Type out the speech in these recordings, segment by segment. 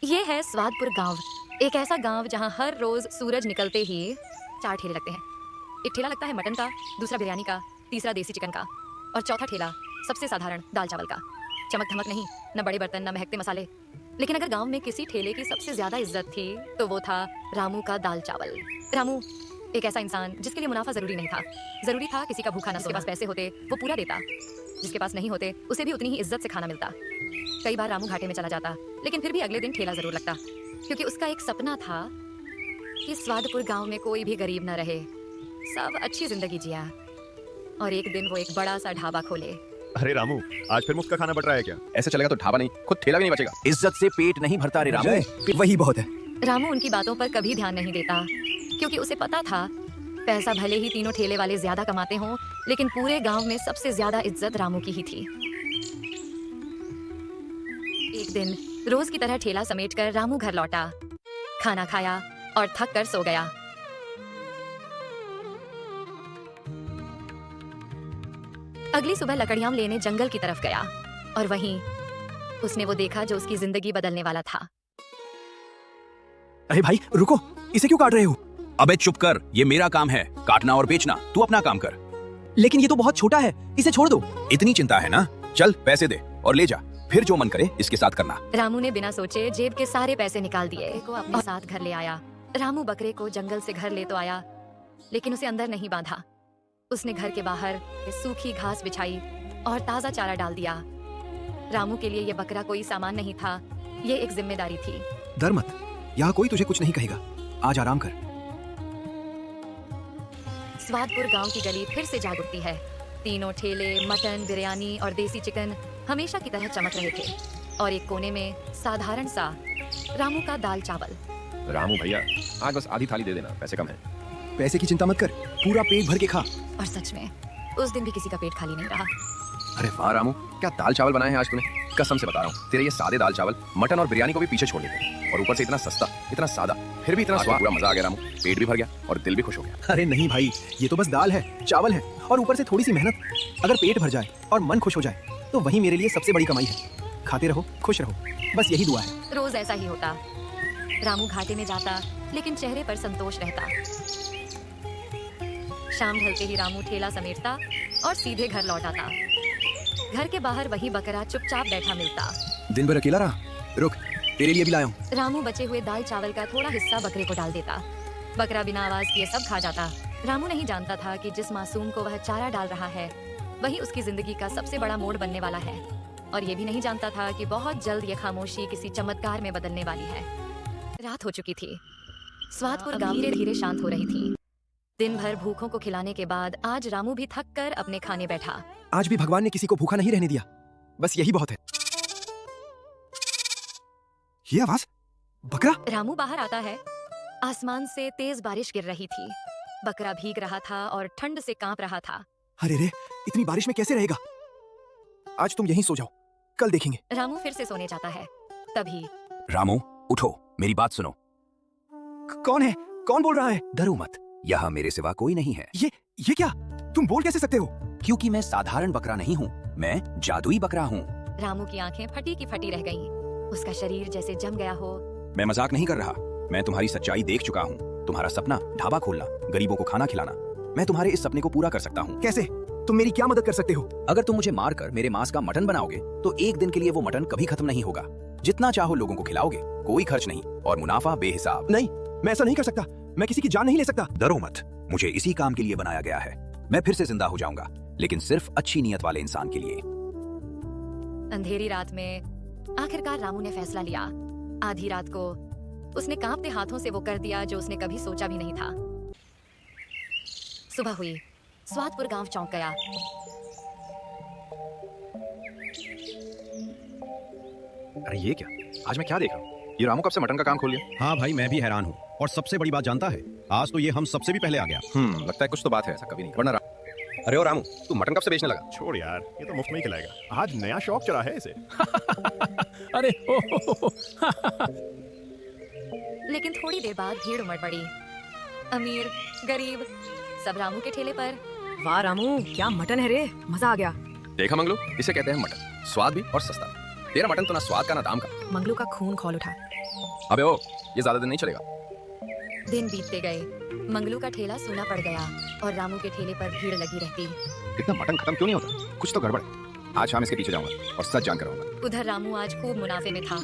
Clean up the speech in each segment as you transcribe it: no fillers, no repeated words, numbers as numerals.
ये है स्वादपुर गांव, एक ऐसा गांव जहां हर रोज सूरज निकलते ही 4 ठेले लगते हैं। एक ठेला लगता है मटन का, दूसरा बिरयानी का, तीसरा देसी चिकन का और चौथा ठेला सबसे साधारण दाल चावल का। चमक धमक नहीं, न बड़े बर्तन, न महकते मसाले। लेकिन अगर गांव में किसी ठेले की सबसे ज्यादा इज्जत थी तो वो था रामू का दाल चावल। रामू एक ऐसा इंसान जिसके लिए मुनाफा जरूरी नहीं था, जरूरी था किसी का भूखा न सोना। जिसके पास पैसे होते वो पूरा देता, जिसके पास नहीं होते उसे भी उतनी ही इज्जत से खाना मिलता। कई बार रामू घाटे में चला जाता, लेकिन फिर भी अगले दिन ठेला जरूर लगता, क्योंकि उसका एक सपना था कि स्वादपुर गांव में कोई भी गरीब न रहे, सब अच्छी जिंदगी जिया और एक दिन वो एक बड़ा सा ढाबा खोले। अरे रामू, आज फिर मुफ्त का खाना बट रहा है क्या? ऐसे चलेगा तो ढाबा नहीं, खुद ठेला भी नहीं बचेगा। इज्जत से पेट नहीं भरता रे रामू, वही बहुत है। रामू उनकी बातों पर कभी ध्यान नहीं देता, क्योंकि उसे पता था पैसा भले ही तीनों ठेले वाले ज्यादा कमाते हों, लेकिन पूरे गांव में सबसे ज्यादा इज्जत रामू की ही थी। एक दिन रोज की तरह ठेला समेटकर रामू घर लौटा, खाना खाया और थक कर सो गया। अगली सुबह लकड़ियां लेने जंगल की तरफ गया और वहीं उसने वो देखा जो उसकी जिंदगी बदलने वाला था। अरे भाई रुको, इसे क्यों काट रहे हो? अबे चुप कर, ये मेरा काम है, काटना और बेचना। तू अपना काम कर। लेकिन ये तो बहुत छोटा है, इसे छोड़ दो। इतनी चिंता है ना? चल पैसे दे और ले जा, फिर जो मन करे इसके साथ करना। रामू ने बिना सोचे जेब के सारे पैसे निकाल दिए को अपने साथ घर ले आया। रामू बकरे को जंगल से घर ले तो आया, लेकिन उसे अंदर नहीं बांधा। उसने घर के बाहर सूखी घास बिछाई और ताजा चारा डाल दिया। रामू के लिए ये बकरा कोई सामान नहीं था, ये एक जिम्मेदारी थी। डर मत, यहाँ कोई तुझे कुछ नहीं कहेगा, आज आराम कर। स्वादपुर गांव की गली फिर से जाग उठती है। तीनों ठेले मटन, बिरयानी और देसी चिकन हमेशा की तरह चमक रहे थे और एक कोने में साधारण सा रामू का दाल चावल। रामू भैया, आज बस आधी थाली दे देना, पैसे कम है। पैसे की चिंता मत कर, पूरा पेट भर के खा। और सच में उस दिन भी किसी का पेट खाली नहीं रहा। अरे वाह रामू, क्या दाल चावल बनाए हैं आज तूने। कसम से बता रहा हूँ, तेरे ये सादे दाल चावल मटन और बिरयानी को भी पीछे छोड़ देते, और ऊपर से इतना सस्ता, इतना सादा, फिर भी इतना स्वाद। पूरा मजा आ गया रामू, पेट भी भर गया और दिल भी खुश हो गया। अरे नहीं भाई, ये तो बस दाल है, चावल है और ऊपर से थोड़ी सी मेहनत। अगर पेट भर जाए और मन खुश हो जाए तो वही मेरे लिए सबसे बड़ी कमाई है। खाते रहो, खुश रहो, बस यही दुआ है। रोज ऐसा ही होता। रामू घाटे में जाता, लेकिन चेहरे पर संतोष रहता। शाम ढलते ही रामू ठेला समेटता और सीधे घर लौट आता। घर के बाहर वही बकरा चुपचाप बैठा मिलता। दिन भर अकेला रहा, रुक तेरे लिए भी लाया हूँ। रामू बचे हुए दाल चावल का थोड़ा हिस्सा बकरे को डाल देता। बकरा बिना आवाज किए सब खा जाता। रामू नहीं जानता था कि जिस मासूम को वह चारा डाल रहा है वही उसकी जिंदगी का सबसे बड़ा मोड़ बनने वाला है, और ये भी नहीं जानता था कि बहुत जल्द ये खामोशी किसी चमत्कार में बदलने वाली है। रात हो चुकी थी। स्वादपुर गांव धीरे धीरे शांत हो रही थी। दिन भर भूखों को खिलाने के बाद आज रामू भी थक कर अपने खाने बैठा। आज भी भगवान ने किसी को भूखा नहीं रहने दिया, बस यही बहुत है। ये आवाज, बकरा। रामू बाहर आता है। आसमान से तेज बारिश गिर रही थी। बकरा भीग रहा था और ठंड से कांप रहा था। अरे रे, इतनी बारिश में कैसे रहेगा? आज तुम यहीं सो जाओ, कल देखेंगे। रामू फिर से सोने जाता है। तभी रामू उठो, मेरी बात सुनो। कौन है? कौन बोल रहा है? डरो मत, यहाँ मेरे सिवा कोई नहीं है। ये क्या? तुम बोल कैसे सकते हो? क्योंकि मैं साधारण बकरा नहीं हूँ, मैं जादुई बकरा हूँ। रामू की आंखें फटी की फटी रह गईं। उसका शरीर जैसे जम गया हो। मैं मजाक नहीं कर रहा, मैं तुम्हारी सच्चाई देख चुका हूँ। तुम्हारा सपना ढाबा खोलना, गरीबों को खाना खिलाना, मैं तुम्हारे इस सपने को पूरा कर सकता हूँ। कैसे? तुम मेरी क्या मदद कर सकते हो? अगर तुम मुझे मारकर मेरे मांस का मटन बनाओगे तो एक दिन के लिए वो मटन कभी खत्म नहीं होगा। जितना चाहो लोगों को खिलाओगे, कोई खर्च नहीं और मुनाफा बेहिसाब। नहीं, मैं ऐसा नहीं कर सकता। मैं किसी की जान नहीं ले सकता। डरो मत, मुझे इसी काम के लिए बनाया गया है। मैं फिर से जिंदा हो जाऊंगा, लेकिन सिर्फ अच्छी नीयत वाले इंसान के लिए। अंधेरी रात में आखिरकार रामू ने फैसला लिया। आधी रात को उसने कांपते हाथों से वो कर दिया जो उसने कभी सोचा भी नहीं था। सुबह हुई। स्वादपुर गांव चौंक गया। अरे ये क्या? आज मैं क्या देख रहा हूँ? ये रामू कब से मटन का काम खोल लिया? हाँ भाई, मैं भी हैरान हूँ। और सबसे बड़ी बात जानता है, आज तो ये हम सबसे भी पहले आ गया। लगता है कुछ तो बात है, ऐसा कभी नहीं वरना। अरे ओ रामू, तू मटन कब से बेचने लगा? छोड़ यार, ये तो मुफ्त में ही खिलाएगा। आज नया शौक चढ़ा है इसे। अरे लेकिन थोड़ी देर बाद भीड़ उमड़ पड़ी। अमीर, गरीब, सब रामू के ठेले पर। वाह रामू, क्या मटन है रे, मजा आ गया। देखा मंगलू, इसे कहते हैं मटन, स्वाद भी और सस्ता। तेरा मटन तो ना स्वाद का ना दाम का। मंगलू का खून खौल उठा। अबे ओ, ये ज्यादा दिन नहीं चलेगा। दिन बीतते गए, मंगलू का ठेला सूना पड़ गया और रामू के ठेले पर भीड़ लगी रहती। इतना मटन खत्म क्यों नहीं होता? कुछ तो गड़बड़ है। आज शाम इसके पीछे जाऊंगा और सच जानकर आऊंगा। उधर रामू आज खूब मुनाफे में था।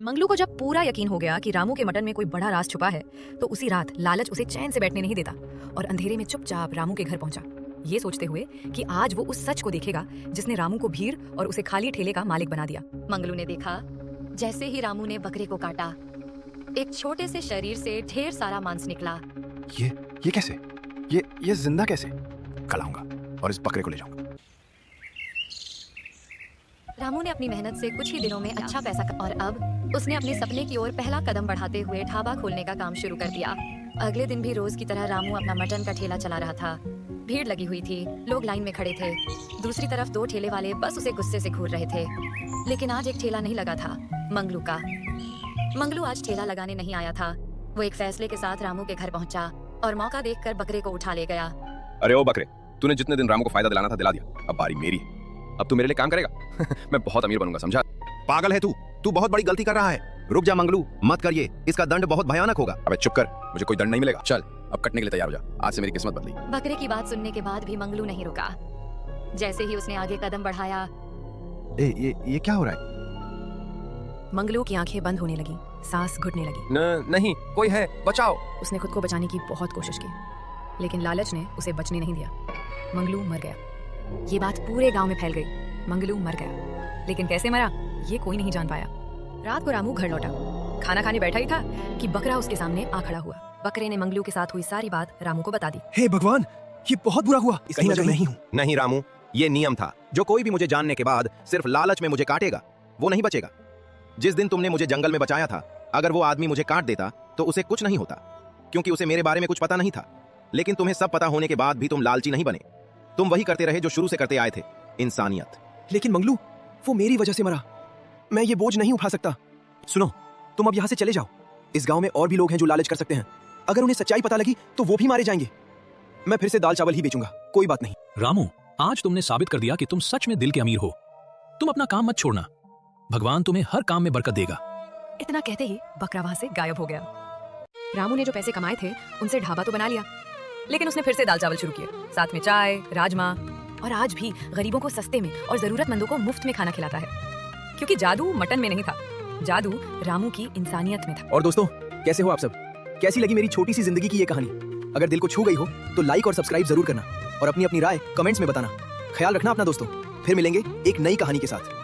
मंगलू को जब पूरा यकीन हो गया कि रामू के मटन में कोई बड़ा राज छुपा है, तो उसी रात लालच उसे चैन से बैठने नहीं देता और अंधेरे में चुपचाप रामू के घर पहुंचा, ये सोचते हुए कि आज वो उस सच को देखेगा जिसने रामू को भीड़ और उसे खाली ठेले का मालिक बना दिया। मंगलू ने देखा, जैसे ही रामू ने बकरे को काटा, एक छोटे से शरीर से ढेर सारा मांस निकला। ये कैसे? ये जिंदा कैसे? कल आऊंगा और इस बकरे को ले जाऊंगा। रामू ने अपनी मेहनत से कुछ ही दिनों में अच्छा पैसा और अब उसने अपने सपने की ओर पहला कदम बढ़ाते हुए ढाबा खोलने का काम शुरू कर दिया। अगले दिन भी रोज की तरह रामू अपना मटन का ठेला चला रहा था। भीड़ लगी हुई थी, लोग लाइन में खड़े थे। दूसरी तरफ 2 ठेले वाले बस उसे गुस्से से घूर रहे थे। लेकिन आज एक ठेला नहीं लगा था, मंगलू का। मंगलू आज ठेला लगाने नहीं आया था। वो एक फैसले के साथ रामू के घर पहुंचा और मौका देखकर बकरे को उठा ले गया। अरे ओ बकरे, तूने जितने दिन रामू को फायदा दिलाना था दिला दिया, अब बारी मेरी है। अब तू मेरे लिए काम करेगा। मैं बहुत अमीर बनूंगा, समझा? पागल है तू बहुत बड़ी गलती कर रहा है। रुक जा मंगलू, मत करिए, इसका दंड बहुत भयानक होगा। अबे चुप कर, मुझे कोई दंड नहीं मिलेगा। चल अब कटने के लिए तैयार हो जा, आज से मेरी किस्मत बदली। बकरे की बात सुनने के बाद भी मंगलू नहीं रुका। जैसे ही उसने आगे कदम बढ़ाया, ये क्या हो रहा है? मंगलू की आंखें बंद होने लगी, सांस घुटने लगी। नहीं, कोई है, बचाओ। उसने खुद को बचाने की बहुत कोशिश की, लेकिन लालच ने उसे बचने नहीं दिया। मंगलू मर गया। ये बात पूरे गांव में फैल गई। मंगलू मर गया, लेकिन कैसे मरा ये कोई नहीं जान पाया। रात को रामू घर लौटा, खाना खाने बैठा ही था कि बकरा उसके सामने आ खड़ा हुआ। बकरे ने मंगलू के साथ हुई सारी बात रामू को बता दी। हे भगवान, ये बहुत बुरा हुआ। कहीं वजह मैं ही हूँ। नहीं रामू, ये नियम था। जो कोई भी मुझे जानने के बाद सिर्फ लालच में मुझे काटेगा, वो नहीं बचेगा। जिस दिन तुमने मुझे जंगल में बचाया था, अगर वो आदमी मुझे काट देता तो उसे कुछ नहीं होता, क्योंकि उसे मेरे बारे में कुछ पता नहीं था। लेकिन तुम्हें सब पता होने के बाद भी तुम लालची नहीं बने। तुम वही करते रहे जो शुरू से करते आए थे, इंसानियत। लेकिन मंगलू, वो मेरी वजह से मरा। मैं ये बोझ नहीं उठा सकता। सुनो, तुम अब यहाँ से चले जाओ। इस गांव में और भी लोग हैं जो लालच कर सकते हैं। अगर उन्हें सच्चाई पता लगी तो वो भी मारे जाएंगे। मैं फिर से दाल चावल ही बेचूंगा, कोई बात नहीं। रामू, आज तुमने साबित कर दिया कि तुम सच में दिल के अमीर हो। तुम अपना काम मत छोड़ना, भगवान तुम्हें हर काम में बरकत देगा। इतना कहते ही बकरा वहां से गायब हो गया। रामू ने जो पैसे कमाए थे उनसे ढाबा तो बना लिया, लेकिन उसने फिर से दाल चावल शुरू किए, साथ में चाय, राजमा, और आज भी गरीबों को सस्ते में और जरूरतमंदों को मुफ्त में खाना खिलाता है, क्योंकि जादू मटन में नहीं था, जादू रामू की इंसानियत में था। और दोस्तों, कैसे हो आप सब? कैसी लगी मेरी छोटी सी जिंदगी की ये कहानी? अगर दिल को छू गई हो तो लाइक और सब्सक्राइब जरूर करना और अपनी अपनी राय कमेंट्स में बताना। ख्याल रखना अपना दोस्तों। फिर मिलेंगे एक नई कहानी के साथ।